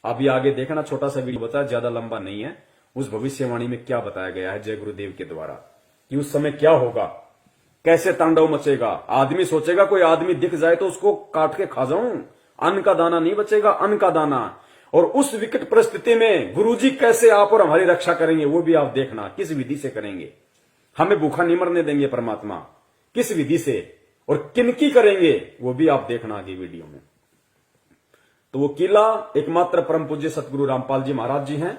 आप ये आगे देखना, छोटा सा वीडियो बताया, ज्यादा लंबा नहीं है। उस भविष्यवाणी में क्या बताया गया है जय गुरुदेव के द्वारा कि उस समय क्या होगा, कैसे तांडव मचेगा। आदमी सोचेगा कोई आदमी दिख जाए तो उसको काट के खा जाऊं, अन्न का दाना नहीं बचेगा, अन्न का दाना। और उस विकट परिस्थिति में गुरुजी कैसे आप और हमारी रक्षा करेंगे वो भी आप देखना, किस विधि से करेंगे। हमें भूखा नहीं मरने देंगे परमात्मा, किस विधि से और किनकी करेंगे वो भी आप देखना आगे वीडियो में। तो वो किला एकमात्र परम पूज्य सतगुरु रामपाल जी महाराज जी हैं।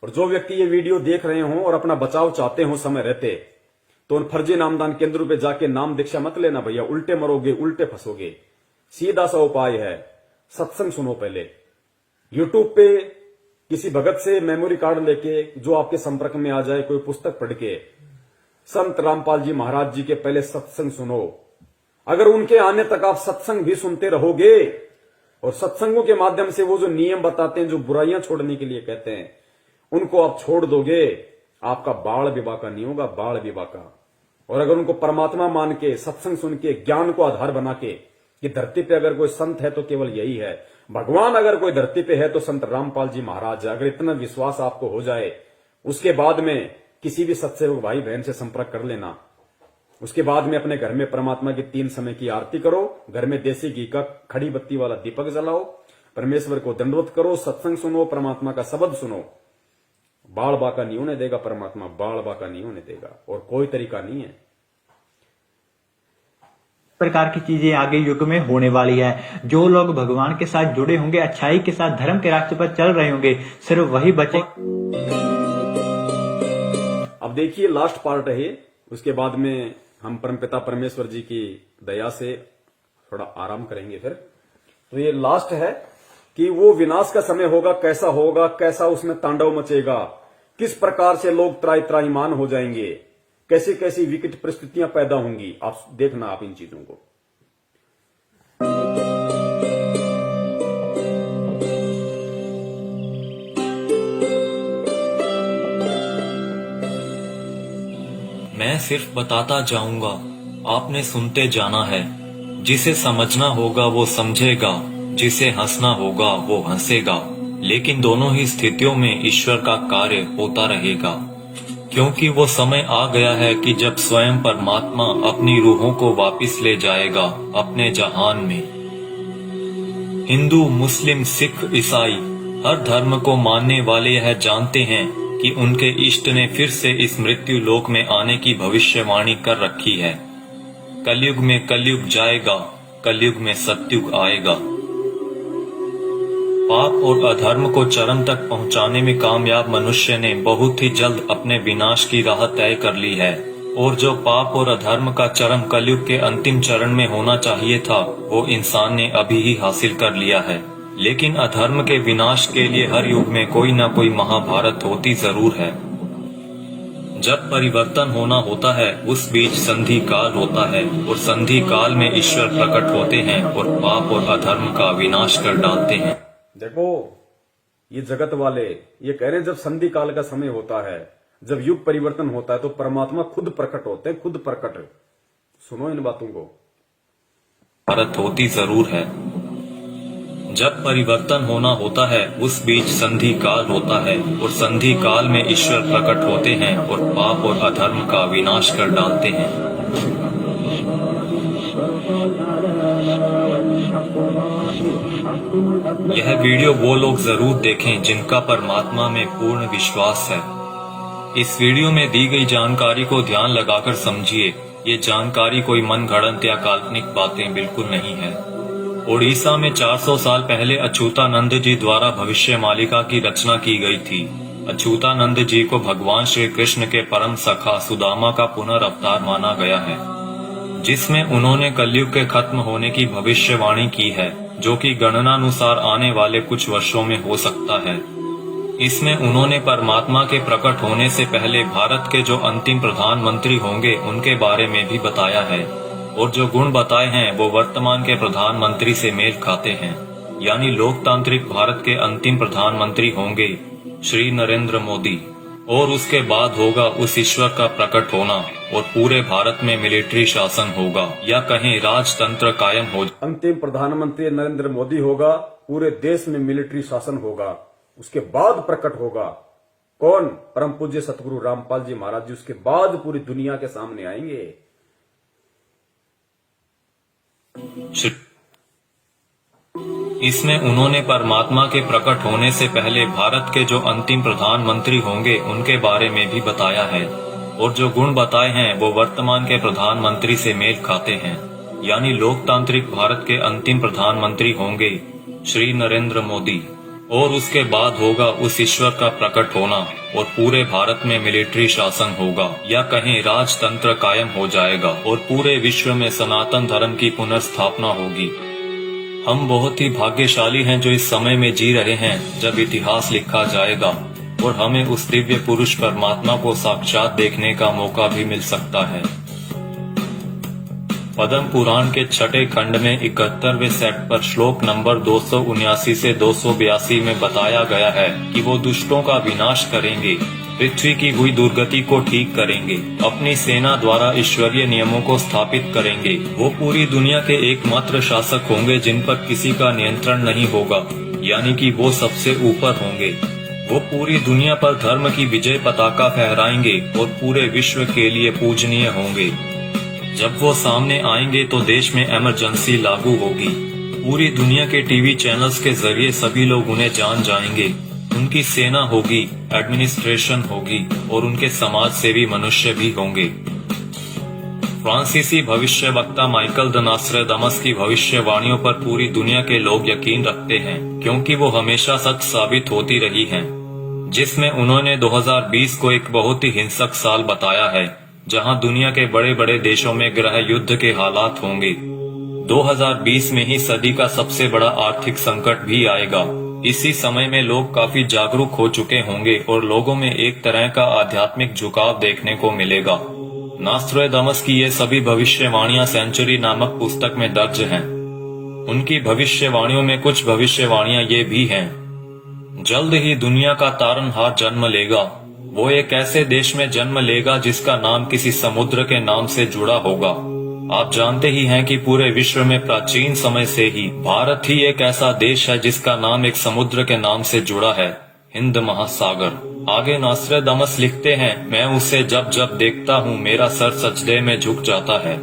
और जो व्यक्ति ये वीडियो देख रहे हों और अपना बचाव चाहते हो समय रहते, तो उन फर्जी नामदान केंद्रों पे जाके नाम दीक्षा मत लेना भैया, उल्टे मरोगे, उल्टे फंसोगे। सीधा सा उपाय है, सत्संग सुनो पहले। यूट्यूब पे किसी भगत से मेमोरी कार्ड लेके जो आपके संपर्क में आ जाए, कोई पुस्तक पढ़ के संत रामपाल जी महाराज जी के पहले सत्संग सुनो। अगर उनके आने तक आप सत्संग भी सुनते रहोगे और सत्संगों के माध्यम से वो जो नियम बताते हैं, जो बुराइयां छोड़ने के लिए कहते हैं, उनको आप छोड़ दोगे, आपका बाल विवाह का नहीं होगा, बाल विवाह का। और अगर उनको परमात्मा मान के, सत्संग सुन के, ज्ञान को आधार बना के कि धरती पे अगर कोई संत है तो केवल यही है, भगवान अगर कोई धरती पे है तो संत रामपाल जी महाराज है, अगर इतना विश्वास आपको हो जाए, उसके बाद में किसी भी सत्सेवक भाई बहन से संपर्क कर लेना। उसके बाद में अपने घर में परमात्मा की 3 समय की आरती करो, घर में देसी घी का खड़ी बत्ती वाला दीपक जलाओ, परमेश्वर को दंडवत करो, सत्संग सुनो, परमात्मा का शब्द सुनो। बाल बाका नहीं होने देगा परमात्मा, बाल बाका नहीं होने देगा, और कोई तरीका नहीं है। प्रकार की चीजें आगे युग में होने वाली है। जो लोग भगवान के साथ जुड़े होंगे, अच्छाई के साथ धर्म के रास्ते पर चल रहे होंगे, सिर्फ वही बचे। अब देखिए लास्ट पार्ट है, उसके बाद में हम परमपिता परमेश्वर जी की दया से थोड़ा आराम करेंगे फिर। तो ये लास्ट है कि वो विनाश का समय होगा, कैसा होगा, कैसा उसमें तांडव मचेगा, किस प्रकार से लोग त्राहिमाम हो जाएंगे, कैसी कैसी विकट परिस्थितियां पैदा होंगी। आप देखना आप इन चीजों को। मैं सिर्फ बताता जाऊंगा, आपने सुनते जाना है। जिसे समझना होगा वो समझेगा, जिसे हंसना होगा वो हंसेगा। लेकिन दोनों ही स्थितियों में ईश्वर का कार्य होता रहेगा, क्योंकि वो समय आ गया है कि जब स्वयं परमात्मा अपनी रूहों को वापस ले जाएगा अपने जहान में। हिंदू, मुस्लिम, सिख, ईसाई हर धर्म को मानने वाले यह जानते हैं कि उनके इष्ट ने फिर से इस मृत्यु लोक में आने की भविष्यवाणी कर रखी है। कलयुग में कलयुग जाएगा, कलयुग में सतयुग आएगा। पाप और अधर्म को चरम तक पहुंचाने में कामयाब मनुष्य ने बहुत ही जल्द अपने विनाश की राह तय कर ली है। और जो पाप और अधर्म का चरम कलयुग के अंतिम चरण में होना चाहिए था, वो इंसान ने अभी ही हासिल कर लिया है। लेकिन अधर्म के विनाश के लिए हर युग में कोई न कोई महाभारत होती जरूर है। जब परिवर्तन होना होता है उस बीच संधि काल होता है, और संधि काल में ईश्वर प्रकट होते हैं और पाप और अधर्म का विनाश कर डालते हैं। देखो ये जगत वाले ये कह रहे हैं जब संधि काल का समय होता है, जब युग परिवर्तन होता है तो परमात्मा खुद प्रकट होते हैं, खुद प्रकट। सुनो इन बातों को। भारत होती जरूर है। जब परिवर्तन होना होता है उस बीच संधि काल होता है, और संधि काल में ईश्वर प्रकट होते हैं और पाप और अधर्म का विनाश कर डालते हैं। यह वीडियो वो लोग जरूर देखें जिनका परमात्मा में पूर्ण विश्वास है। इस वीडियो में दी गई जानकारी को ध्यान लगाकर समझिए। ये जानकारी कोई मनगढ़ंत या काल्पनिक बातें बिल्कुल नहीं है। ओडिशा में 400 साल पहले अच्युतानंद जी द्वारा भविष्य मालिका की रचना की गई थी। अच्युतानंद जी को भगवान श्री कृष्ण के परम सखा सुदामा का पुनर्अवतार माना गया है, जिसमें उन्होंने कलयुग के खत्म होने की भविष्यवाणी की है, जो कि गणनानुसार आने वाले कुछ वर्षों में हो सकता है। इसमें उन्होंने परमात्मा के प्रकट होने से पहले भारत के जो अंतिम प्रधानमंत्री होंगे उनके बारे में भी बताया है, और जो गुण बताए हैं वो वर्तमान के प्रधानमंत्री से मेल खाते हैं। यानी लोकतांत्रिक भारत के अंतिम प्रधानमंत्री होंगे श्री नरेंद्र मोदी, और उसके बाद होगा उस ईश्वर का प्रकट होना, और पूरे भारत में मिलिट्री शासन होगा, या कहीं राजतंत्र कायम हो। अंतिम प्रधानमंत्री नरेंद्र मोदी होगा, पूरे देश में मिलिट्री शासन होगा, उसके बाद प्रकट होगा कौन? परम पूज्य सतगुरु रामपाल जी महाराज जी उसके बाद पूरी दुनिया के सामने आएंगे। इसमें उन्होंने परमात्मा के प्रकट होने से पहले भारत के जो अंतिम प्रधानमंत्री होंगे उनके बारे में भी बताया है, और जो गुण बताए हैं वो वर्तमान के प्रधानमंत्री से मेल खाते हैं। यानी लोकतांत्रिक भारत के अंतिम प्रधानमंत्री होंगे श्री नरेंद्र मोदी, और उसके बाद होगा उस ईश्वर का प्रकट होना, और पूरे भारत में मिलिट्री शासन होगा, या कहें राजतंत्र कायम हो जाएगा, और पूरे विश्व में सनातन धर्म की पुनर्स्थापना होगी। हम बहुत ही भाग्यशाली हैं जो इस समय में जी रहे हैं जब इतिहास लिखा जाएगा और हमें उस दिव्य पुरुष परमात्मा को साक्षात देखने का मौका भी मिल सकता है। पद्म पुराण के छठे खंड में 71वें सेट पर श्लोक नंबर 279 से 282 में बताया गया है कि वो दुष्टों का विनाश करेंगे, पृथ्वी की हुई दुर्गति को ठीक करेंगे, अपनी सेना द्वारा ईश्वरीय नियमों को स्थापित करेंगे। वो पूरी दुनिया के एकमात्र शासक होंगे जिन पर किसी का नियंत्रण नहीं होगा, यानी कि वो सबसे ऊपर होंगे। वो पूरी दुनिया पर धर्म की विजय पताका फहराएंगे और पूरे विश्व के लिए पूजनीय होंगे। जब वो सामने आएंगे तो देश में इमरजेंसी लागू होगी। पूरी दुनिया के टीवी चैनल्स के जरिए सभी लोग उन्हें जान जाएंगे। उनकी सेना होगी, एडमिनिस्ट्रेशन होगी और उनके समाज सेवी मनुष्य भी होंगे। फ्रांसीसी भविष्यवक्ता माइकल द नास्ट्राडामस की भविष्यवाणियों पर पूरी दुनिया के लोग यकीन रखते हैं, क्योंकि वो हमेशा सच साबित होती रही हैं। जिसमें उन्होंने 2020 को एक बहुत ही हिंसक साल बताया है, जहां दुनिया के बड़े बड़े देशों में गृह युद्ध के हालात होंगे। 2020 में ही सदी का सबसे बड़ा आर्थिक संकट भी आएगा। इसी समय में लोग काफी जागरूक हो चुके होंगे और लोगों में एक तरह का आध्यात्मिक झुकाव देखने को मिलेगा। नास्ट्राडामस की ये सभी भविष्यवाणियां सेंचुरी नामक पुस्तक में दर्ज हैं। उनकी भविष्यवाणियों में कुछ भविष्यवाणियां ये भी हैं। जल्द ही दुनिया का तारनहार जन्म लेगा। वो एक ऐसे देश में जन्म लेगा जिसका नाम किसी समुद्र के नाम से जुड़ा होगा। आप जानते ही हैं कि पूरे विश्व में प्राचीन समय से ही भारत ही एक ऐसा देश है जिसका नाम एक समुद्र के नाम से जुड़ा है, हिंद महासागर। आगे नास्ट्राडामस लिखते हैं, मैं उसे जब जब देखता हूँ मेरा सर सजदे में झुक जाता है।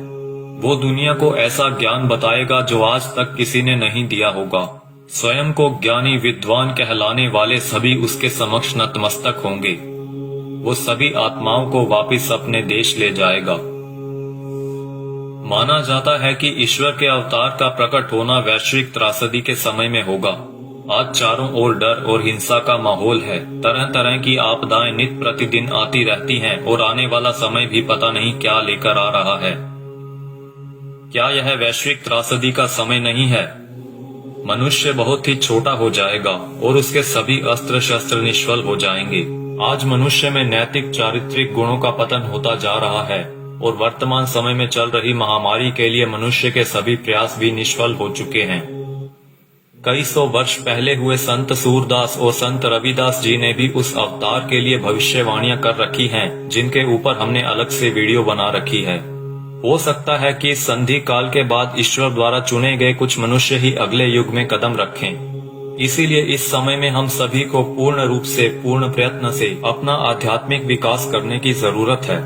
वो दुनिया को ऐसा ज्ञान बताएगा जो आज तक किसी ने नहीं दिया होगा। स्वयं को ज्ञानी विद्वान कहलाने वाले सभी उसके समक्ष नतमस्तक होंगे। वो सभी आत्माओं को वापस अपने देश ले जाएगा। माना जाता है कि ईश्वर के अवतार का प्रकट होना वैश्विक त्रासदी के समय में होगा। आज चारों ओर डर और हिंसा का माहौल है। तरह तरह की आपदाएं नित्य प्रतिदिन आती रहती हैं और आने वाला समय भी पता नहीं क्या लेकर आ रहा है। क्या यह वैश्विक त्रासदी का समय नहीं है? मनुष्य बहुत ही छोटा हो जाएगा और उसके सभी अस्त्र शस्त्र निष्फल हो जाएंगे। आज मनुष्य में नैतिक चारित्रिक गुणों का पतन होता जा रहा है और वर्तमान समय में चल रही महामारी के लिए मनुष्य के सभी प्रयास भी निष्फल हो चुके हैं। कई सौ वर्ष पहले हुए संत सूरदास और संत रविदास जी ने भी उस अवतार के लिए भविष्यवाणियां कर रखी हैं, जिनके ऊपर हमने अलग से वीडियो बना रखी है। हो सकता है कि इस संधि काल के बाद ईश्वर द्वारा चुने गए कुछ मनुष्य ही अगले युग में कदम रखें। इसीलिए इस समय में हम सभी को पूर्ण रूप से, पूर्ण प्रयत्न से अपना आध्यात्मिक विकास करने की जरूरत है।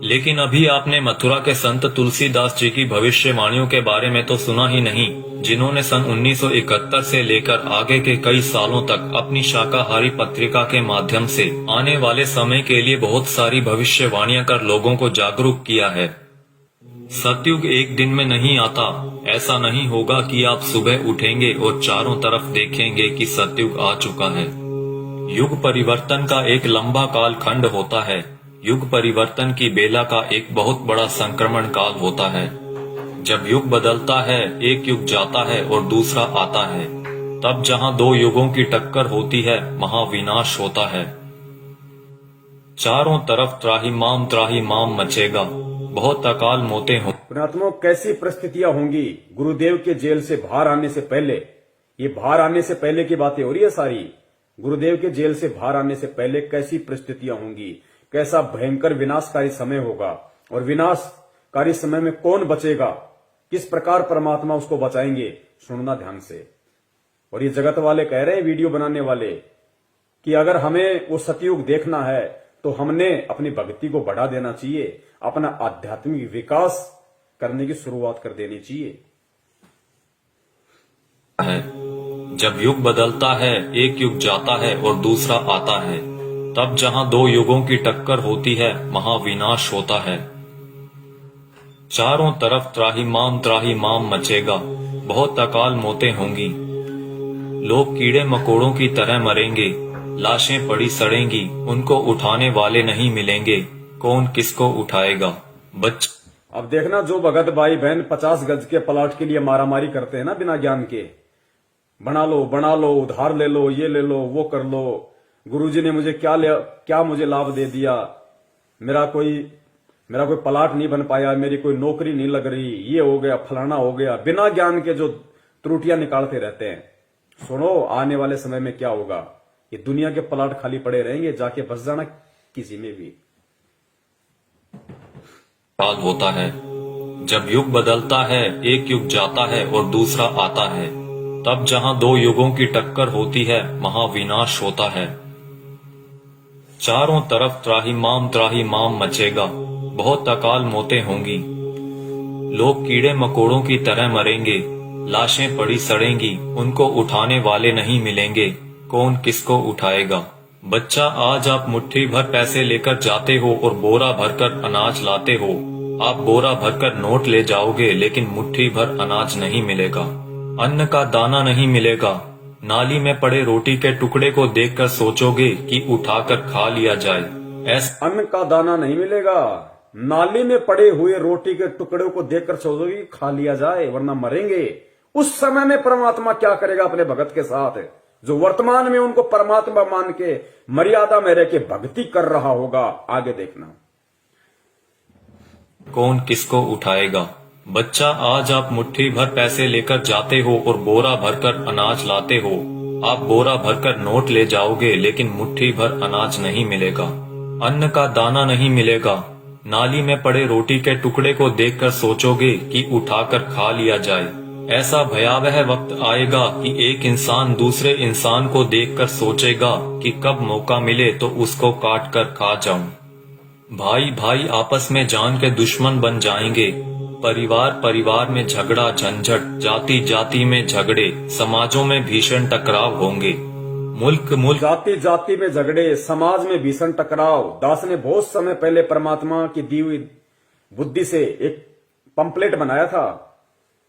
लेकिन अभी आपने मथुरा के संत तुलसीदास जी की भविष्यवाणियों के बारे में तो सुना ही नहीं, जिन्होंने सन 1971 से लेकर आगे के कई सालों तक अपनी शाकाहारी पत्रिका के माध्यम से आने वाले समय के लिए बहुत सारी भविष्यवाणियां कर लोगों को जागरूक किया है। सतयुग एक दिन में नहीं आता। ऐसा नहीं होगा कि आप सुबह उठेंगे और चारों तरफ देखेंगे कि सतयुग आ चुका है। युग परिवर्तन का एक लंबा काल खंड होता है। युग परिवर्तन की बेला का एक बहुत बड़ा संक्रमण काल होता है। जब युग बदलता है, एक युग जाता है और दूसरा आता है। तब जहां दो युगों की टक्कर होती है, वहां विनाश होता है। चारों तरफ त्राहिमाम मचेगा, बहुत अकाल मौतें हो। पुण्यात्माओं, कैसी परिस्थितियां होंगी गुरुदेव के जेल से बाहर आने से पहले? ये बाहर आने से पहले की बातें हो रही है सारी। गुरुदेव के जेल से बाहर आने से पहले कैसी परिस्थितियां होंगी, कैसा भयंकर विनाशकारी समय होगा, और विनाशकारी समय में कौन बचेगा, किस प्रकार परमात्मा उसको बचाएंगे, सुनना ध्यान से। और ये जगत वाले कह रहे हैं, वीडियो बनाने वाले, कि अगर हमें वो सतयुग देखना है तो हमने अपनी भक्ति को बढ़ा देना चाहिए, अपना आध्यात्मिक विकास करने की शुरुआत कर देनी चाहिए। है जब युग बदलता है, एक युग जाता है और दूसरा आता है, तब जहां दो युगों की टक्कर होती है, महाविनाश होता है। चारों तरफ त्राहिमाम मचेगा, बहुत अकाल मौतें होंगी, लोग कीड़े मकोड़ों की तरह मरेंगे, लाशें पड़ी सड़ेंगी, उनको उठाने वाले नहीं मिलेंगे, कौन किसको उठाएगा। अब देखना, जो भगत भाई बहन 50 गज के प्लाट के लिए मारामारी करते हैं ना बिना ज्ञान के, बना लो, उधार ले लो, ये ले लो, वो कर लो, गुरुजी ने मुझे क्या मुझे लाभ दे दिया, मेरा कोई प्लाट नहीं बन पाया, मेरी कोई नौकरी नहीं लग रही, ये हो गया, फलाना हो गया, बिना ज्ञान के जो त्रुटियां निकालते रहते हैं। सुनो, आने वाले समय में क्या होगा, ये दुनिया के प्लाट खाली पड़े रहेंगे, जाके बस जाना किसी में भी। काल होता है जब युग बदलता है, एक युग जाता है और दूसरा आता है, तब जहां दो युगों की टक्कर होती है, महाविनाश होता है। चारों तरफ त्राहिमाम मचेगा, बहुत अकाल मौतें होंगी, लोग कीड़े मकोड़ों की तरह मरेंगे, लाशें पड़ी सड़ेंगी, उनको उठाने वाले नहीं मिलेंगे, कौन किसको उठाएगा। बच्चा, आज आप मुट्ठी भर पैसे लेकर जाते हो और बोरा भरकर अनाज लाते हो। आप बोरा भरकर नोट ले जाओगे, लेकिन मुट्ठी भर अनाज नहीं मिलेगा, अन्न का दाना नहीं मिलेगा। नाली में पड़े रोटी के टुकड़े को देखकर सोचोगे कि उठाकर खा लिया जाए। अन्न का दाना नहीं मिलेगा, नाली में पड़े हुए रोटी के टुकड़े को देखकर सोचोगे कि खा लिया जाए, वरना मरेंगे। उस समय में परमात्मा क्या करेगा अपने भगत के साथ, जो वर्तमान में उनको परमात्मा मान के मर्यादा में रह के भक्ति कर रहा होगा। आगे देखना, कौन किसको उठाएगा। बच्चा, आज आप मुट्ठी भर पैसे लेकर जाते हो और बोरा भरकर अनाज लाते हो। आप बोरा भरकर नोट ले जाओगे, लेकिन मुट्ठी भर अनाज नहीं मिलेगा, अन्न का दाना नहीं मिलेगा। नाली में पड़े रोटी के टुकड़े को देखकर सोचोगे कि उठाकर खा लिया जाए। ऐसा भयावह वक्त आएगा कि एक इंसान दूसरे इंसान को देखकर सोचेगा कि कब मौका मिले तो उसको काट कर खा जाऊं। भाई भाई आपस में जान के दुश्मन बन जाएंगे, परिवार में झगड़ा झंझट, जाति जाति में झगड़े, समाजों में भीषण टकराव होंगे। मुल्क जाति में झगड़े, समाज में भीषण टकराव। दास ने बहुत समय पहले परमात्मा की दी हुई बुद्धि से एक पंपलेट बनाया था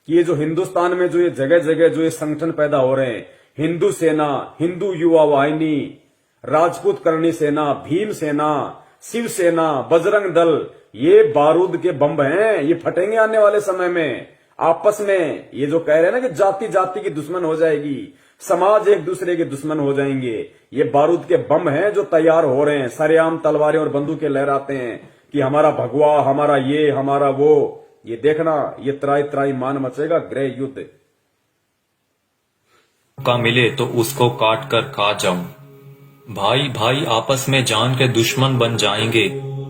कि ये जो हिंदुस्तान में जो ये जगह जगह जो ये संगठन पैदा हो रहे हैं, हिंदू सेना, हिंदू युवा वाहिनी, राजपूत करणी सेना, भीम सेना, शिव सेना, बजरंग दल, ये बारूद के बम हैं, ये फटेंगे आने वाले समय में। आपस में ये जो कह रहे हैं ना कि जाति जाति की दुश्मन हो जाएगी, समाज एक दूसरे के दुश्मन हो जाएंगे, ये बारूद के बम हैं जो तैयार हो रहे हैं। सरेआम तलवारें और बंदूकें लहराते हैं कि हमारा भगवा, हमारा ये, हमारा वो। ये देखना, ये त्राई मान मचेगा, गृह युद्ध। का मिले तो उसको काट कर खा जाऊं। भाई भाई आपस में जान के दुश्मन बन जाएंगे,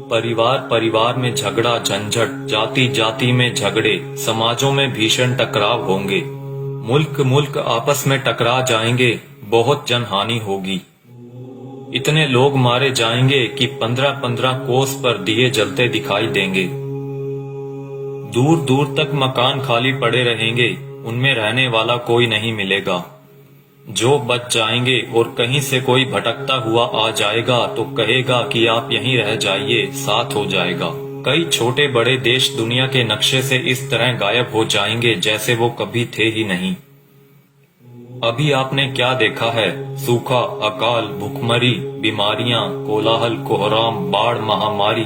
परिवार में झगड़ा झंझट, जाति जाति में झगड़े, समाजों में भीषण टकराव होंगे। मुल्क आपस में टकरा जाएंगे, बहुत जनहानि होगी। इतने लोग मारे जाएंगे कि 15-15 कोस पर दिए जलते दिखाई देंगे। दूर दूर तक मकान खाली पड़े रहेंगे, उनमें रहने वाला कोई नहीं मिलेगा। जो बच जाएंगे और कहीं से कोई भटकता हुआ आ जाएगा तो कहेगा कि आप यहीं रह जाइए, साथ हो जाएगा। कई छोटे बड़े देश दुनिया के नक्शे से इस तरह गायब हो जाएंगे जैसे वो कभी थे ही नहीं। अभी आपने क्या देखा है? सूखा, अकाल, भूखमरी, बीमारियां, कोलाहल, कोहराम, बाढ़, महामारी।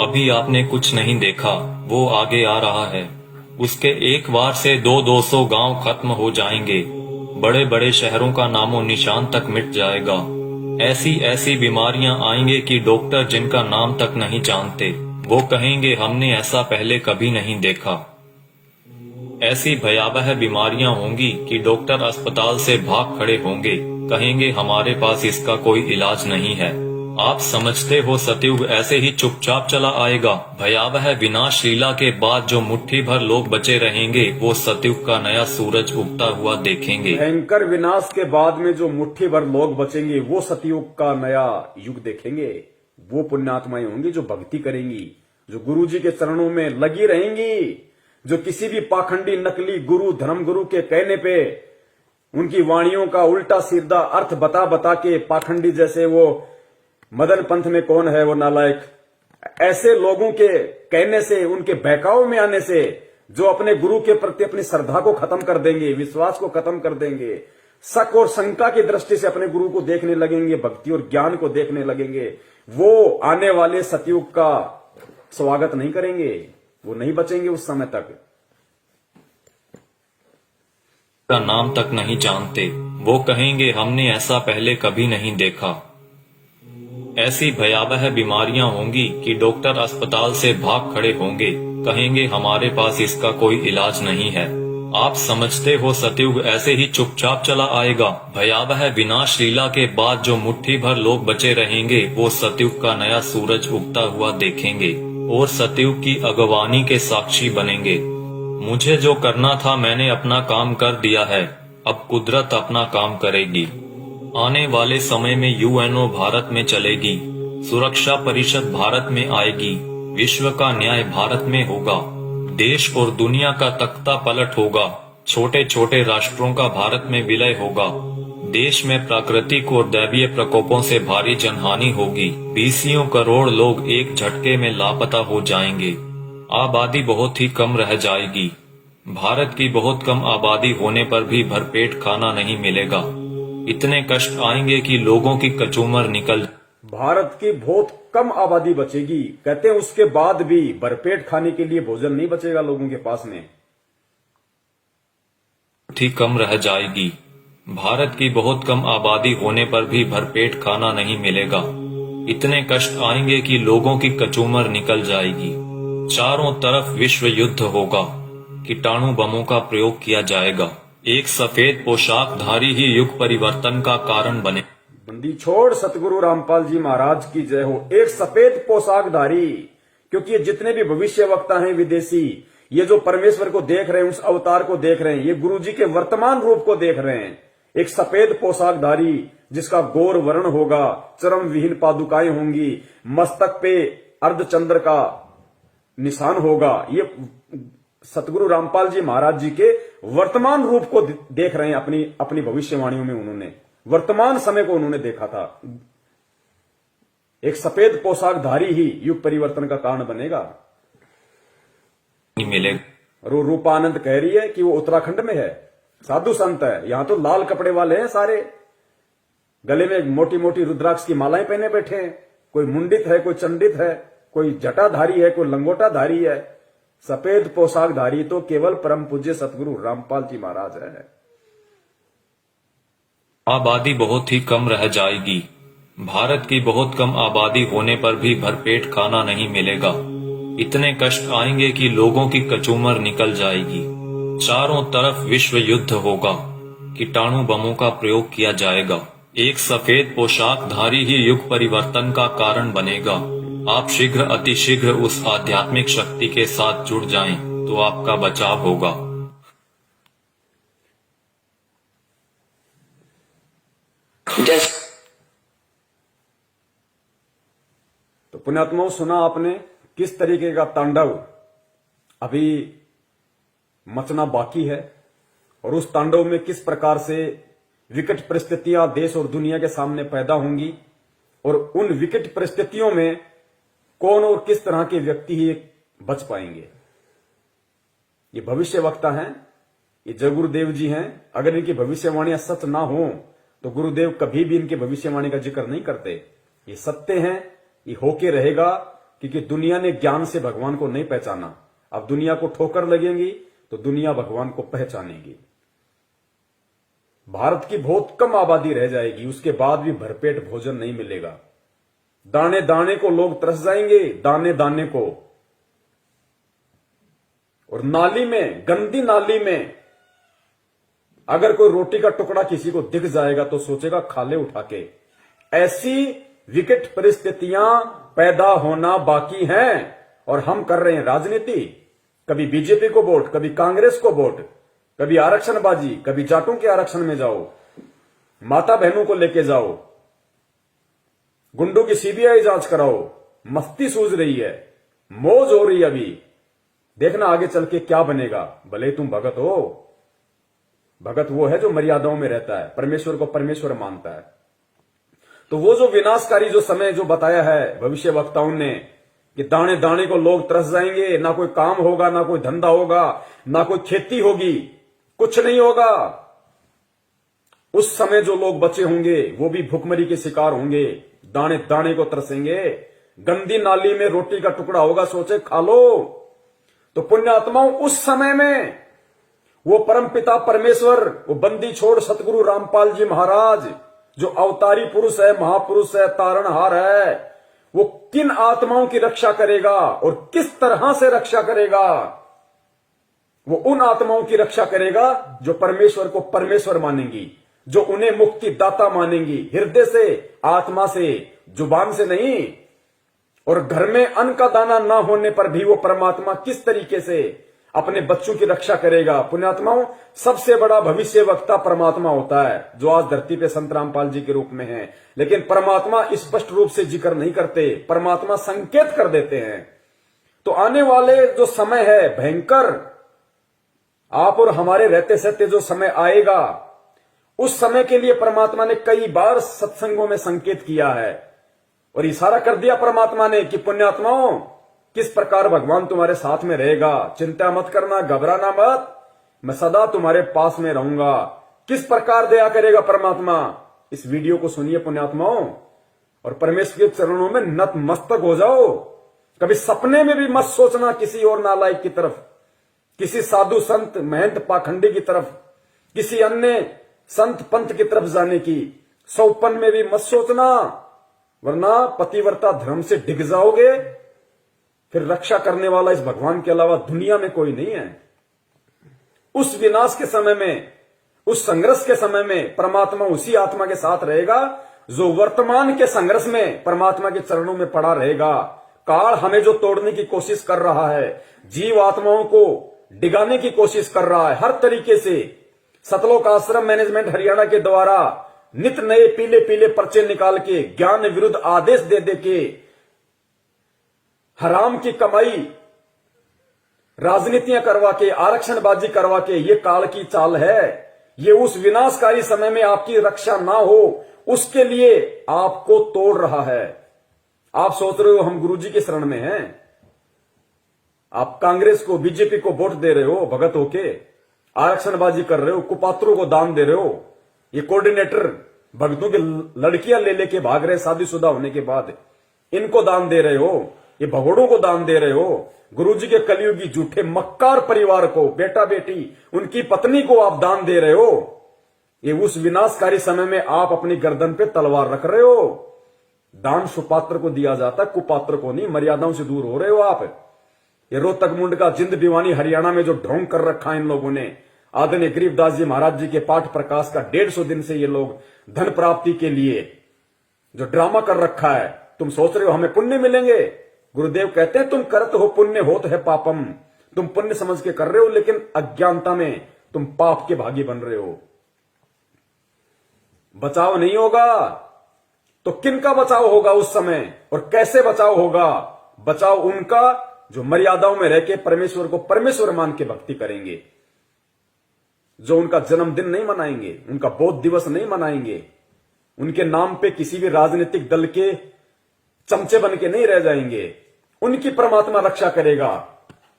अभी आपने कुछ नहीं देखा, वो आगे आ रहा है। उसके एक बार से 200 गांव खत्म हो जाएंगे, बड़े बड़े शहरों का नामो निशान तक मिट जाएगा। ऐसी बीमारियां आएंगे कि डॉक्टर जिनका नाम तक नहीं जानते, वो कहेंगे हमने ऐसा पहले कभी नहीं देखा। ऐसी भयावह बीमारियां होंगी कि डॉक्टर अस्पताल से भाग खड़े होंगे, कहेंगे हमारे पास इसका कोई इलाज नहीं है। आप समझते हो सतयुग ऐसे ही चुपचाप चला आएगा? भयावह विनाश लीला के बाद जो मुट्ठी भर लोग बचे रहेंगे वो सतयुग का नया सूरज उगता हुआ देखेंगे। भयंकर विनाश के बाद में जो मुट्ठी भर लोग बचेंगे वो सतयुग का नया युग देखेंगे। वो पुण्यात्माएं होंगी जो भक्ति करेंगी, जो गुरु जी के चरणों में लगी रहेंगी, जो किसी भी पाखंडी नकली गुरु धर्म गुरु के कहने पे उनकी वाणियों का उल्टा सीधा अर्थ बता बता के पाखंडी, जैसे वो मदन पंथ में कौन है वो नालायक, ऐसे लोगों के कहने से, उनके बहकाव में आने से जो अपने गुरु के प्रति अपनी श्रद्धा को खत्म कर देंगे, विश्वास को खत्म कर देंगे, शक और शंका की दृष्टि से अपने गुरु को देखने लगेंगे, भक्ति और ज्ञान को देखने लगेंगे, वो आने वाले सतयुग का स्वागत नहीं करेंगे, वो नहीं बचेंगे उस समय तक। का नाम तक नहीं जानते, वो कहेंगे हमने ऐसा पहले कभी नहीं देखा। ऐसी भयावह बीमारियां होंगी कि डॉक्टर अस्पताल से भाग खड़े होंगे, कहेंगे हमारे पास इसका कोई इलाज नहीं है। आप समझते हो सतयुग ऐसे ही चुपचाप चला आएगा? भयावह विनाश लीला के बाद जो मुट्ठी भर लोग बचे रहेंगे वो सतयुग का नया सूरज उगता हुआ देखेंगे और सतयुग की अगवानी के साक्षी बनेंगे। मुझे जो करना था मैंने अपना काम कर दिया है, अब कुदरत अपना काम करेगी। आने वाले समय में यूएनओ भारत में चलेगी, सुरक्षा परिषद भारत में आएगी, विश्व का न्याय भारत में होगा, देश और दुनिया का तख्ता पलट होगा, छोटे छोटे राष्ट्रों का भारत में विलय होगा, देश में प्राकृतिक और दैवीय प्रकोपों से भारी जनहानि होगी, 20 करोड़ लोग एक झटके में लापता हो जाएंगे, आबादी बहुत ही कम रह जाएगी। भारत की बहुत कम आबादी होने पर भी भरपेट खाना नहीं मिलेगा, इतने कष्ट आएंगे कि लोगों की कचूमर निकल। भारत की बहुत कम आबादी बचेगी, कहते हैं उसके बाद भी भरपेट खाने के लिए भोजन नहीं बचेगा लोगों के पास में। ठीक कम रह जाएगी। भारत की बहुत कम आबादी होने पर भी भरपेट खाना नहीं मिलेगा, इतने कष्ट आएंगे कि लोगों की कचूमर निकल जाएगी। चारों तरफ विश्व युद्ध होगा, कीटाणु बमों का प्रयोग किया जाएगा, एक सफेद पोशाकधारी ही युग परिवर्तन का कारण बने। बंदी छोड़ सतगुरु रामपाल जी महाराज की जय हो। एक सफेद पोशाकधारी, क्योंकि ये जितने भी भविष्य वक्ता हैं विदेशी, ये जो परमेश्वर को देख रहे हैं, उस अवतार को देख रहे हैं, ये गुरु जी के वर्तमान रूप को देख रहे हैं। एक सफेद पोशाकधारी जिसका गौर वर्ण होगा, चरम विहीन पादुकाएं होंगी, मस्तक पे अर्धचंद्र का निशान होगा। ये सतगुरु रामपाल जी महाराज जी के वर्तमान रूप को देख रहे हैं। अपनी भविष्यवाणियों में उन्होंने वर्तमान समय को उन्होंने देखा था। एक सफेद पोशाकधारी ही युग परिवर्तन का कारण बनेगा। मिलेगा। रूपानंद कह रही है कि वो उत्तराखंड में है, साधु संत है। यहां तो लाल कपड़े वाले हैं सारे, गले में मोटी मोटी रुद्राक्ष की मालाएं पहने बैठे हैं। कोई मुंडित है, कोई चंडित है, कोई जटाधारी है, कोई लंगोटाधारी है। सफेद पोशाकधारी तो केवल परम पूज्य सतगुरु रामपाल जी महाराज है। आबादी बहुत ही कम रह जाएगी। भारत की बहुत कम आबादी होने पर भी भरपेट खाना नहीं मिलेगा, इतने कष्ट आएंगे कि लोगों की कचूमर निकल जाएगी। चारों तरफ विश्व युद्ध होगा, कीटाणु बमों का प्रयोग किया जाएगा, एक सफेद पोशाकधारी ही युग परिवर्तन का कारण बनेगा। आप शीघ्र अतिशीघ्र उस आध्यात्मिक शक्ति के साथ जुड़ जाएं तो आपका बचाव होगा। तो पुण्यात्माओं, सुना आपने किस तरीके का तांडव अभी मचना बाकी है, और उस तांडव में किस प्रकार से विकट परिस्थितियां देश और दुनिया के सामने पैदा होंगी, और उन विकट परिस्थितियों में कौन और किस तरह के व्यक्ति ही बच पाएंगे। ये भविष्य वक्ता हैं, ये जय गुरुदेव जी हैं। अगर इनकी भविष्यवाणियां सच ना हो तो गुरुदेव कभी भी इनकी भविष्यवाणी का जिक्र नहीं करते। ये सत्य हैं, ये होके रहेगा, क्योंकि दुनिया ने ज्ञान से भगवान को नहीं पहचाना। अब दुनिया को ठोकर लगेंगी तो दुनिया भगवान को पहचानेगी। भारत की बहुत कम आबादी रह जाएगी, उसके बाद भी भरपेट भोजन नहीं मिलेगा। दाने दाने को लोग तरस जाएंगे, दाने दाने को। और नाली में, गंदी नाली में अगर कोई रोटी का टुकड़ा किसी को दिख जाएगा तो सोचेगा खा ले उठा के। ऐसी विकट परिस्थितियां पैदा होना बाकी हैं और हम कर रहे हैं राजनीति। कभी बीजेपी को वोट, कभी कांग्रेस को वोट, कभी आरक्षणबाजी, कभी जाटों के आरक्षण में जाओ, माता बहनों को लेके जाओ, गुंडों की सीबीआई जांच कराओ। मस्ती सूझ रही है, मौज हो रही है। अभी देखना आगे चल के क्या बनेगा। भले तुम भगत हो, भगत वो है जो मर्यादाओं में रहता है, परमेश्वर को परमेश्वर मानता है। तो वो जो विनाशकारी जो समय जो बताया है भविष्य वक्ताओं ने कि दाने दाने को लोग तरस जाएंगे, ना कोई काम होगा, ना कोई धंधा होगा, ना कोई खेती होगी, कुछ नहीं होगा। उस समय जो लोग बचे होंगे वो भी भुखमरी के शिकार होंगे, दाने दाने को तरसेंगे। गंदी नाली में रोटी का टुकड़ा होगा, सोचे खा लो। तो पुण्यात्माओं, उस समय में वो परमपिता परमेश्वर, वो बंदी छोड़ सतगुरु रामपाल जी महाराज जो अवतारी पुरुष है, महापुरुष है, तारणहार है, वो किन आत्माओं की रक्षा करेगा और किस तरह से रक्षा करेगा। वो उन आत्माओं की रक्षा करेगा जो परमेश्वर को परमेश्वर मानेंगी, जो उन्हें मुक्ति दाता मानेंगी, हृदय से, आत्मा से, जुबान से नहीं। और घर में अन्न का दाना ना होने पर भी वो परमात्मा किस तरीके से अपने बच्चों की रक्षा करेगा। पुण्यात्माओं, सबसे बड़ा भविष्य वक्ता परमात्मा होता है जो आज धरती पे संत रामपाल जी के रूप में है। लेकिन परमात्मा स्पष्ट रूप से जिक्र नहीं करते, परमात्मा संकेत कर देते हैं। तो आने वाले जो समय है भयंकर, आप और हमारे रहते सहते जो समय आएगा, उस समय के लिए परमात्मा ने कई बार सत्संगों में संकेत किया है और इशारा कर दिया परमात्मा ने कि पुण्यात्माओं, किस प्रकार भगवान तुम्हारे साथ में रहेगा, चिंता मत करना, घबराना मत, मैं सदा तुम्हारे पास में रहूंगा। किस प्रकार दया करेगा परमात्मा, इस वीडियो को सुनिए पुण्यात्माओं और परमेश्वर के चरणों में नतमस्तक हो जाओ। कभी सपने में भी मत सोचना किसी और नालायक की तरफ, किसी साधु संत महंत पाखंडी की तरफ, किसी अन्य संत पंथ की तरफ जाने की सौपन में भी मत सोचना, वरना पतिव्रता धर्म से डिग जाओगे। फिर रक्षा करने वाला इस भगवान के अलावा दुनिया में कोई नहीं है। उस विनाश के समय में, उस संघर्ष के समय में परमात्मा उसी आत्मा के साथ रहेगा जो वर्तमान के संघर्ष में परमात्मा के चरणों में पड़ा रहेगा। काल हमें जो तोड़ने की कोशिश कर रहा है, जीव आत्माओं को डिगाने की कोशिश कर रहा है हर तरीके से, सतलोक आश्रम मैनेजमेंट हरियाणा के द्वारा नित नए पीले पीले पर्चे निकाल के ज्ञान विरुद्ध आदेश दे दे के हराम की कमाई, राजनीतियां करवा के, आरक्षणबाजी करवा के, ये काल की चाल है। ये उस विनाशकारी समय में आपकी रक्षा ना हो उसके लिए आपको तोड़ रहा है। आप सोच रहे हो हम गुरुजी के शरण में हैं, आप कांग्रेस को, बीजेपी को वोट दे रहे हो भगत होके, आरक्षणबाजी कर रहे हो, कुपात्रों को दान दे रहे हो, ये कोऑर्डिनेटर भक्तों की लड़कियां ले लेके भाग रहे शादीशुदा होने के बाद, इनको दान दे रहे हो, ये भगोड़ों को दान दे रहे हो, गुरुजी के कलयुगी झूठे मक्कार परिवार को, बेटा बेटी, उनकी पत्नी को आप दान दे रहे हो। ये उस विनाशकारी समय में आप अपनी गर्दन पे तलवार रख रहे हो। दान सुपात्र को दिया जाता है, कुपात्र को नहीं। मर्यादाओं से दूर हो रहे हो आप। ये रोहतक मुंड का जिंद दीवानी हरियाणा में जो ढोंग कर रखा है इन लोगों ने, आदरणीय गरीबदास जी महाराज जी के पाठ प्रकाश का 150 दिन से ये लोग धन प्राप्ति के लिए जो ड्रामा कर रखा है, तुम सोच रहे हो हमें पुण्य मिलेंगे। गुरुदेव कहते हैं तुम करत हो पुण्य होत है पापम, तुम पुण्य समझ के कर रहे हो लेकिन अज्ञानता में तुम पाप के भागी बन रहे हो। बचाव नहीं होगा तो किनका बचाव होगा उस समय और कैसे बचाव होगा? बचाव उनका जो मर्यादाओं में रह के परमेश्वर को परमेश्वर मान के भक्ति करेंगे, जो उनका जन्मदिन नहीं मनाएंगे, उनका बौद्ध दिवस नहीं मनाएंगे, उनके नाम पे किसी भी राजनीतिक दल के चमचे बन के नहीं रह जाएंगे। उनकी परमात्मा रक्षा करेगा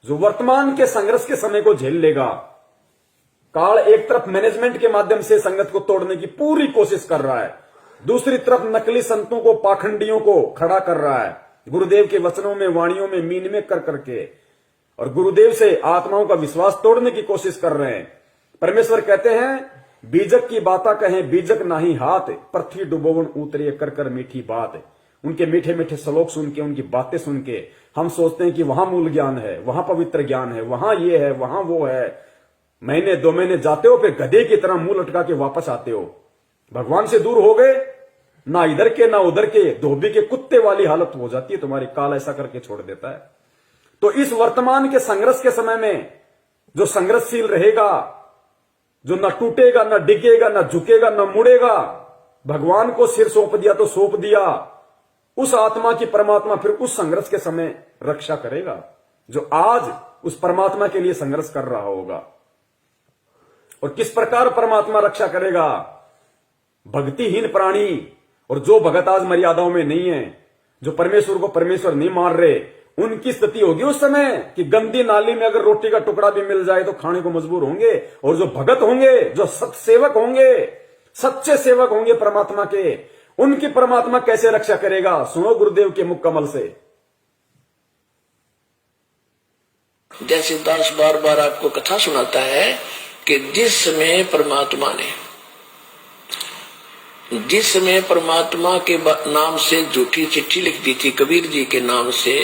जो वर्तमान के संघर्ष के समय को झेल लेगा। काल एक तरफ मैनेजमेंट के माध्यम से संगत को तोड़ने की पूरी कोशिश कर रहा है, दूसरी तरफ नकली संतों को, पाखंडियों को खड़ा कर रहा है गुरुदेव के वचनों में, वाणियों में मीन में कर करके, और गुरुदेव से आत्माओं का विश्वास तोड़ने की कोशिश कर रहे हैं। परमेश्वर कहते हैं बीजक की बाता कहें बीजक नाही हाथ, पृथ्वी डुबोवन उतरे कर कर मीठी बात। उनके मीठे मीठे श्लोक सुन के, उनकी बातें सुन के हम सोचते हैं कि वहां मूल ज्ञान है, वहां पवित्र ज्ञान है, वहां ये है, वहां वो है। महीने 2 महीने जाते हो फिर गधे की तरह मुंह लटका के वापस आते हो। भगवान से दूर हो गए ना इधर के ना उधर के, धोबी के कुत्ते वाली हालत हो जाती है तुम्हारी। काल ऐसा करके छोड़ देता है। तो इस वर्तमान के संघर्ष के समय में जो संघर्षशील रहेगा, जो न टूटेगा, न डिगेगा, न झुकेगा, न मुड़ेगा, भगवान को सिर सौंप दिया तो सौंप दिया, उस आत्मा की परमात्मा फिर उस संघर्ष के समय रक्षा करेगा, जो आज उस परमात्मा के लिए संघर्ष कर रहा होगा। और किस प्रकार परमात्मा रक्षा करेगा? भक्तिहीन प्राणी और जो भगत आज मर्यादाओं में नहीं है, जो परमेश्वर को परमेश्वर नहीं मान रहे, उनकी स्थिति होगी उस समय कि गंदी नाली में अगर रोटी का टुकड़ा भी मिल जाए तो खाने को मजबूर होंगे। और जो भगत होंगे, जो सत्सेवक होंगे, सच्चे सेवक होंगे परमात्मा के, उनकी परमात्मा कैसे रक्षा करेगा? सुनो गुरुदेव के मुख कमल से। जैसे दास बार बार आपको कथा सुनाता है कि जिस समय परमात्मा के नाम से झूठी चिट्ठी लिख दी थी कबीर जी के नाम से,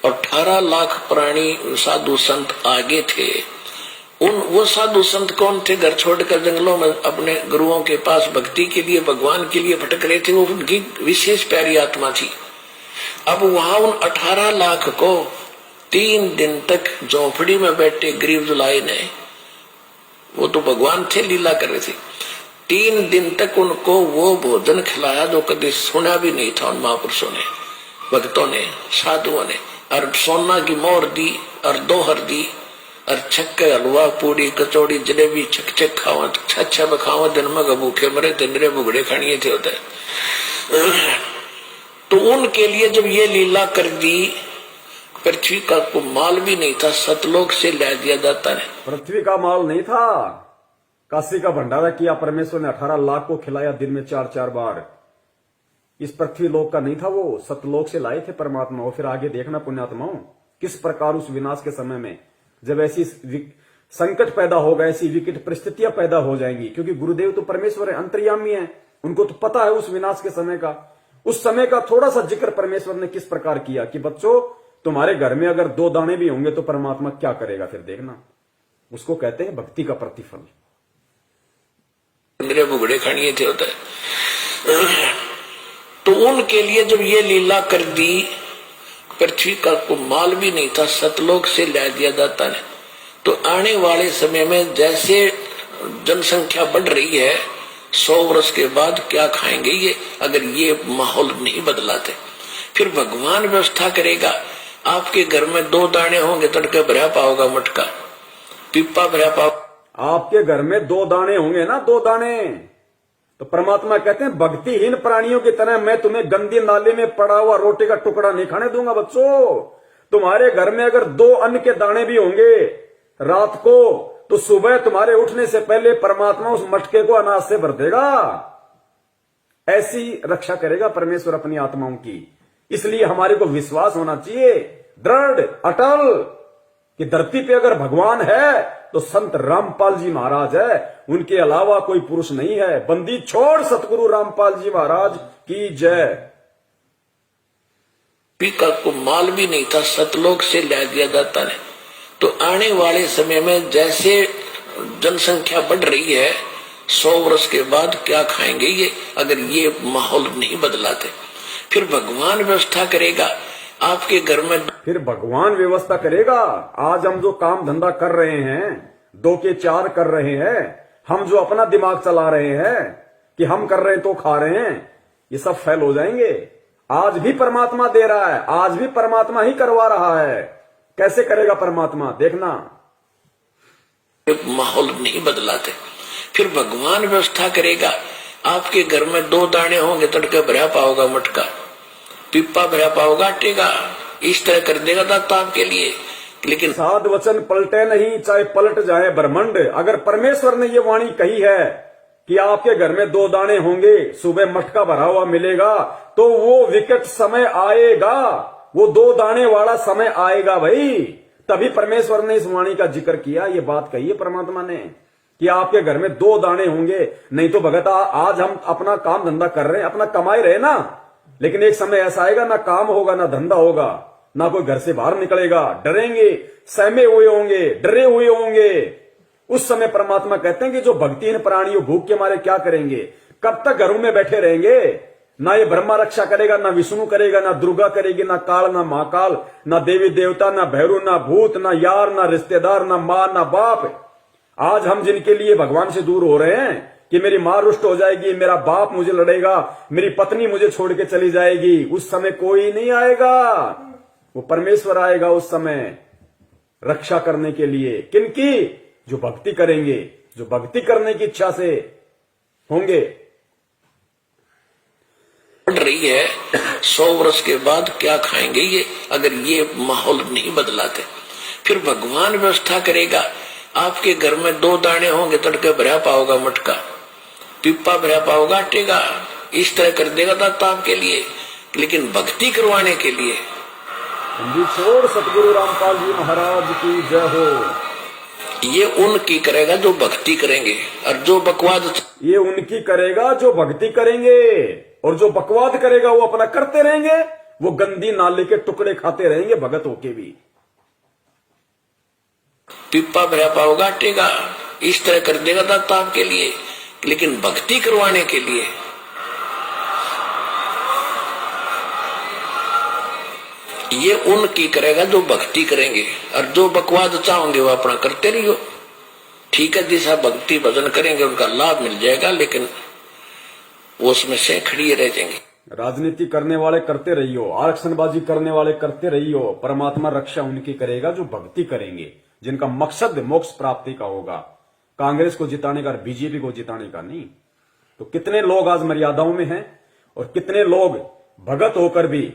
और 18 लाख प्राणी साधु संत आगे थे। वो साधु संत कौन थे? घर छोड़कर जंगलों में अपने गुरुओं के पास भक्ति के लिए, भगवान के लिए भटक रहे थे। वो उनकी विशेष प्यारी आत्मा थी। अब वहां उन 18 लाख को 3 दिन तक झोंपड़ी में बैठे गरीब जुलाई ने, वो तो भगवान थे, लीला कर रहे थे, 3 दिन तक उनको वो भोजन खिलाया जो कभी सुना भी नहीं था उन महापुरुषों ने, भक्तों ने, साधुओं ने। और सोना की मोहर दी और दोहर दी और छक्के हलवा पूड़ी कचौड़ी जलेबी छक खावा, छा बखावा, दिन में भूखे मरे तिंदरे बुगड़े खानिए थे होते। तो उनके लिए जब ये लीला कर दी, पृथ्वी का को माल भी नहीं था, सतलोक से ला दिया जाता है। पृथ्वी का माल नहीं था, काशी का भंडारा किया परमेश्वर ने, 18 लाख को खिलाया दिन में 4-4 बार। इस पृथ्वी लोक का नहीं था, वो सतलोक से लाए थे परमात्मा। और फिर आगे देखना पुण्यात्माओं, किस प्रकार उस विनाश के समय में जब ऐसी संकट पैदा होगा, ऐसी विकट परिस्थितियां पैदा हो जाएंगी, क्योंकि गुरुदेव तो परमेश्वर है, अंतर्यामी है, उनको तो पता है उस विनाश के समय का। उस समय का थोड़ा सा जिक्र परमेश्वर ने किस प्रकार किया कि बच्चों, तुम्हारे घर में अगर 2 दाने भी होंगे तो परमात्मा क्या करेगा, फिर देखना। उसको कहते हैं भक्ति का प्रतिफल। मेरे बुगड़े खानिए थे होता है। तो उनके लिए जब ये लीला कर दी, पृथ्वी का को माल भी नहीं था, सतलोक से ला दिया जाता है। तो आने वाले समय में जैसे जनसंख्या बढ़ रही है, 100 वर्ष के बाद क्या खाएंगे ये, अगर ये माहौल नहीं बदलाते? फिर भगवान व्यवस्था करेगा। आपके घर में 2 दाने होंगे, तड़के भरा पाओगा मटका, पिप्पा भरा पाओ। आपके घर में 2 दाने होंगे ना, 2 दाने, तो परमात्मा कहते हैं भक्तिहीन प्राणियों की तरह मैं तुम्हें गंदी नाली में पड़ा हुआ रोटी का टुकड़ा नहीं खाने दूंगा। बच्चों, तुम्हारे घर में अगर 2 अन्न के दाने भी होंगे रात को, तो सुबह तुम्हारे उठने से पहले परमात्मा उस मटके को अनाज से भर देगा। ऐसी रक्षा करेगा परमेश्वर अपनी आत्माओं की। इसलिए हमारे को विश्वास होना चाहिए दृढ़ अटल कि धरती पे अगर भगवान है तो संत रामपाल जी महाराज है, उनके अलावा कोई पुरुष नहीं है। बंदी छोड़ सतगुरु रामपाल जी महाराज की जय। पिका को माल भी नहीं था, सतलोक से ला दिया जाता है। तो आने वाले समय में जैसे जनसंख्या बढ़ रही है, 100 वर्ष के बाद क्या खाएंगे ये, अगर ये माहौल नहीं बदलाते? फिर भगवान व्यवस्था करेगा। आपके घर में फिर भगवान व्यवस्था करेगा। आज हम जो काम धंधा कर रहे हैं, 2 के 4 कर रहे हैं, हम जो अपना दिमाग चला रहे हैं कि हम कर रहे हैं तो खा रहे हैं, ये सब फेल हो जाएंगे। आज भी परमात्मा दे रहा है, आज भी परमात्मा ही करवा रहा है। कैसे करेगा परमात्मा, देखना। माहौल नहीं बदलाते, फिर भगवान व्यवस्था करेगा। आपके घर में 2 दाने होंगे, तड़के भरा पाओगा मटका, पिप्पा भरा पाओगा आटेगा। इस तरह कर देगा दाता आपके लिए। लेकिन साध वचन पलटे नहीं, चाहे पलट जाए ब्रह्मांड। अगर परमेश्वर ने ये वाणी कही है कि आपके घर में 2 दाने होंगे, सुबह मटका भरा हुआ मिलेगा, तो वो विकट समय आएगा, वो 2 दाने वाला समय आएगा भाई। तभी परमेश्वर ने इस वाणी का जिक्र किया, ये बात कही है परमात्मा ने कि आपके घर में 2 दाने होंगे। नहीं तो भगत आज हम अपना काम धंधा कर रहे हैं, अपना कमाई रहे ना, लेकिन एक समय ऐसा आएगा ना काम होगा, ना धंधा होगा, ना कोई घर से बाहर निकलेगा, डरेंगे, सहमे हुए होंगे, डरे हुए होंगे। उस समय परमात्मा कहते हैं कि जो भक्तिहीन प्राणी भूख के मारे क्या करेंगे, कब तक घरों में बैठे रहेंगे, ना ये ब्रह्मा रक्षा करेगा, ना विष्णु करेगा, ना दुर्गा करेगी, ना काल, ना महाकाल, ना देवी देवता, ना भैरू, ना भूत, ना यार, ना रिश्तेदार, ना मां, ना बाप। आज हम जिनके लिए भगवान से दूर हो रहे हैं कि मेरी मां रुष्ट हो जाएगी, मेरा बाप मुझे लड़ेगा, मेरी पत्नी मुझे छोड़ के चली जाएगी, उस समय कोई नहीं आएगा, वो परमेश्वर आएगा उस समय रक्षा करने के लिए। किनकी? जो भक्ति करेंगे, जो भक्ति करने की इच्छा से होंगे। बढ़ रही है 100 वर्ष के बाद क्या खाएंगे ये, अगर ये माहौल नहीं बदलाते। फिर भगवान व्यवस्था करेगा। आपके घर में 2 दाने होंगे, तड़के भरा पाओगा मटका, पिप्पा भरा पाओगा आटे का, इस तरह कर देगा दाता आपके लिए। लेकिन भक्ति करवाने के लिए छोड़ सतगुरु रामपाल जी महाराज की जय हो। ये उनकी करेगा जो भक्ति करेंगे, और जो बकवाद ये उनकी करेगा जो भक्ति करेंगे, और जो बकवाद करेगा वो अपना करते रहेंगे, वो गंदी नाले के टुकड़े खाते रहेंगे भगत होके भी। पिप्पा भरा पाओगा आटे का, इस तरह कर देगा दाता आपके लिए। लेकिन भक्ति करवाने के लिए ये उनकी करेगा जो भक्ति करेंगे, और जो बकवाद चाहोगे वो अपना करते रहियो। ठीक है, जैसा भक्ति भजन करेंगे उनका लाभ मिल जाएगा, लेकिन वो उसमें से खड़ी रह जाएंगे। राजनीति करने वाले करते रहियो, आरक्षणबाजी करने वाले करते रहियो, परमात्मा रक्षा उनकी करेगा जो भक्ति करेंगे, जिनका मकसद मोक्ष प्राप्ति का होगा, कांग्रेस को जिताने का, बीजेपी को जिताने का नहीं। तो कितने लोग आज मर्यादाओं में हैं, और कितने लोग भगत होकर भी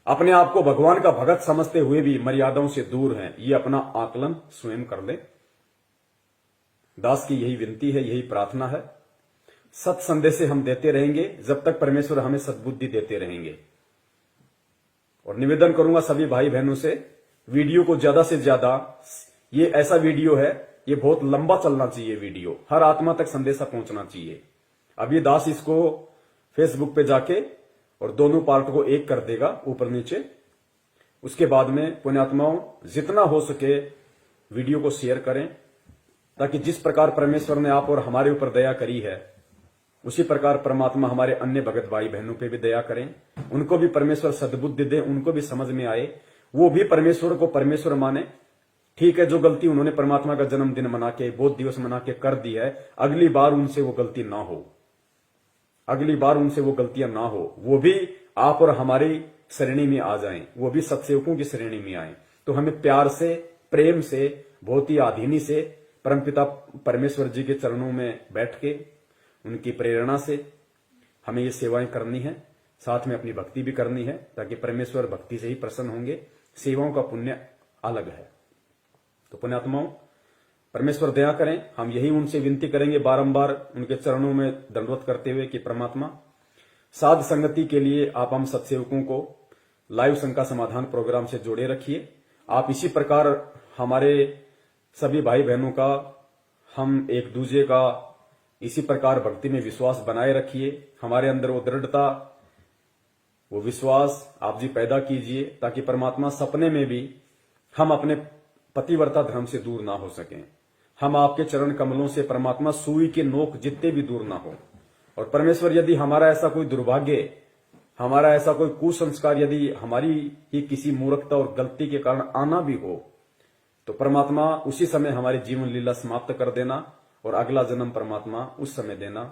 अपने आप को भगवान का भगत समझते हुए भी मर्यादाओं से दूर हैं। ये अपना आकलन स्वयं कर ले। दास की यही विनती है, यही प्रार्थना है। सत संदेश हम देते रहेंगे जब तक परमेश्वर हमें सद्बुद्धि देते रहेंगे। और निवेदन करूंगा सभी भाई बहनों से, वीडियो को ज्यादा से ज्यादा, ये ऐसा वीडियो है, ये बहुत लंबा चलना चाहिए वीडियो, हर आत्मा तक संदेशा पहुंचना चाहिए। अब ये दास इसको फेसबुक पे जाके और दोनों पार्ट को एक कर देगा ऊपर नीचे। उसके बाद में पुण्यात्माओं जितना हो सके वीडियो को शेयर करें, ताकि जिस प्रकार परमेश्वर ने आप और हमारे ऊपर दया करी है, उसी प्रकार परमात्मा हमारे अन्य भगत भाई बहनों पे भी दया करें, उनको भी परमेश्वर सद्बुद्धि दे, उनको भी समझ में आए, वो भी परमेश्वर को परमेश्वर माने। ठीक है, जो गलती उन्होंने परमात्मा का जन्मदिन मना के, बोध दिवस मना के कर दी है, अगली बार उनसे वो गलती ना हो, अगली बार उनसे वो गलतियां ना हो, वो भी आप और हमारी श्रेणी में आ जाएं, वो भी सत्सेवकों की श्रेणी में आए। तो हमें प्यार से, प्रेम से, बहुत ही आधीनी से परमपिता परमेश्वर जी के चरणों में बैठ के उनकी प्रेरणा से हमें ये सेवाएं करनी है, साथ में अपनी भक्ति भी करनी है, ताकि परमेश्वर भक्ति से ही प्रसन्न होंगे। सेवाओं का पुण्य अलग है। तो पुण्यात्माओं परमेश्वर दया करें, हम यही उनसे विनती करेंगे बारंबार उनके चरणों में दंडवत करते हुए कि परमात्मा साध संगति के लिए आप हम सत्सेवकों को लाइव शंका समाधान प्रोग्राम से जोड़े रखिए। आप इसी प्रकार हमारे सभी भाई बहनों का, हम एक दूसरे का इसी प्रकार भक्ति में विश्वास बनाए रखिए। हमारे अंदर वो दृढ़ता, वो विश्वास आप जी पैदा कीजिए, ताकि परमात्मा सपने में भी हम अपने पतिव्रता धर्म से दूर ना हो सकें। हम आपके चरण कमलों से परमात्मा सुई के नोक जितने भी दूर ना हो। और परमेश्वर यदि हमारा ऐसा कोई दुर्भाग्य, हमारा ऐसा कोई कुसंस्कार यदि हमारी ही किसी मूर्खता और गलती के कारण आना भी हो, तो परमात्मा उसी समय हमारी जीवन लीला समाप्त कर देना, और अगला जन्म परमात्मा उस समय देना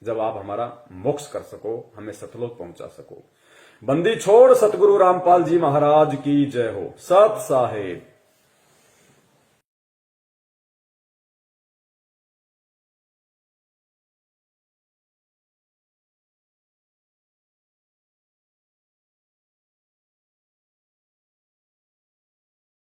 जब आप हमारा मोक्ष कर सको, हमें सतलोक पहुंचा सको। बंदी छोड़ सतगुरु रामपाल जी महाराज की जय हो। सत साहेब।